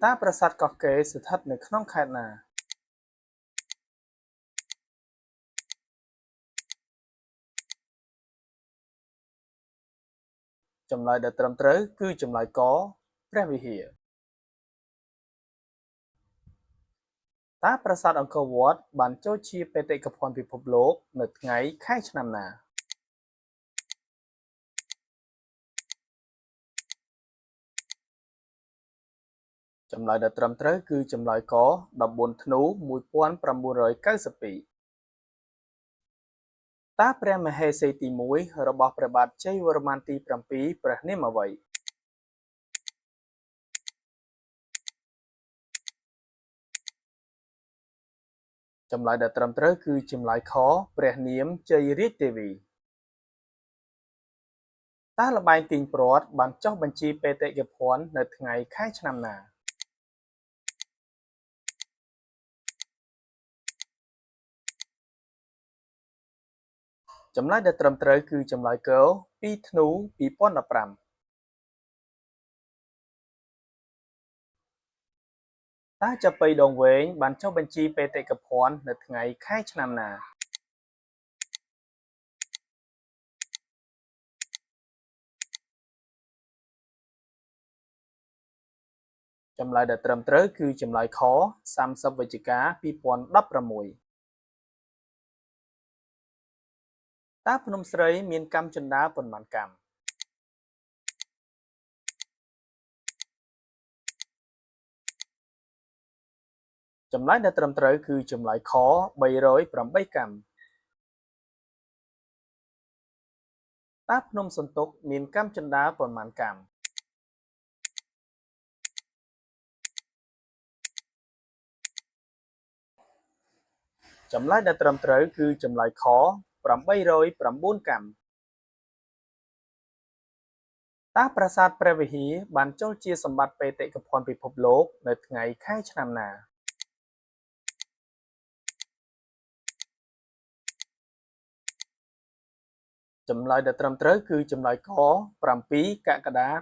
តើប្រាសាទកោះកេរស្ថិតនៅក្នុងខេត្តណាចម្លើយដែលត្រឹមត្រូវគឺចម្លើយកព្រះវិហារតើប្រាសាទអង្គរវត្តបានចូលជាបេតិកភណ្ឌពិភពលោកនៅថ្ងៃខែឆ្នាំណាចម្លើយដែលត្រឹមត្រូវគឺចម្លើយក14ធ្នូ1992តើព្រះមហេសីទី1របស់ព្រះបាទជ័យវរ្ម័នទី7ព្រះនាមអ្វីចម្លើយដែលត្រឹមត្រូវគឺចម្លើយខព្រះនាមជ័យរាជទេវីតើល្បែងទាញព្រ័ត្របានចុះបញ្ជីបេតិកភណ្ឌនៅថ្ងៃខែឆ្នាំណាចម្លើយដែលត្រឹមត្រូវគឺចម្លើយក2ធ្នូ2015តើចាប៉ីដងវែងបានចុះបញ្ជីបេតិកភណ្ឌនៅថ្ងៃខែឆ្នាំណាចម្លើយដែលត្រឹមត្រូវគឺចម្លើយខ30វិច្ឆិកា2016តើភ្នំស្រីមានកាំជណ្ដើរប៉ុន្មានកាំចម្លើយដែលត្រឹមត្រូវគឺចម្លើយខ308កាំតើភ្នំសន្ទុកមានកាំជណ្ដើរប៉ុន្មានកាំចម្លើយដែលត្រឹមត្រូវគឺចម្លើយខ809កាំតើប្រាសាទព្រះវិហារបានចូលជាសម្បត្តិបេតិកភណ្ឌពិភពលោកនៅថ្ងៃខែឆ្នាំណាចម្លើយដែលត្រឹមត្រូវគឺចម្លើយក7កក្កដា2008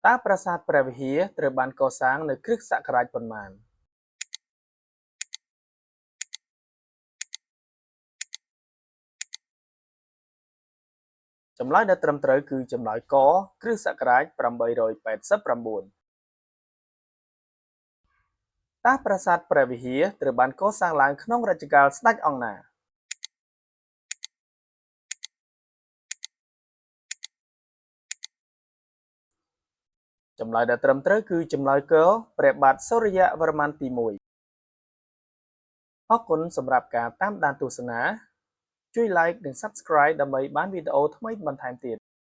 តើប្រាសាទព្រះវិហារត្រូវបានកសាងនៅគ្រិស្តសករាជប៉ុន្មានចម្លើយដែលត្រឹមត្រូវគឺចម្លើយកគ្រិស្តសករាជ889តើប្រាសាទព្រះវិហារត្រូវបានកសាងឡើងក្នុងរជ្ជកាលស្ដេចអង្គណាចម្លើយដែលត្រឹមត្រូវគឺចម្លើយកព្រះបាទសូរ្យវរ្ម័នទី1អរគុណសម្រាប់ការតាមដានទស្សនាជួយ Like និង Subscribe ដើម្បីបានវីដេអូថ្មីបន្ថែមទៀត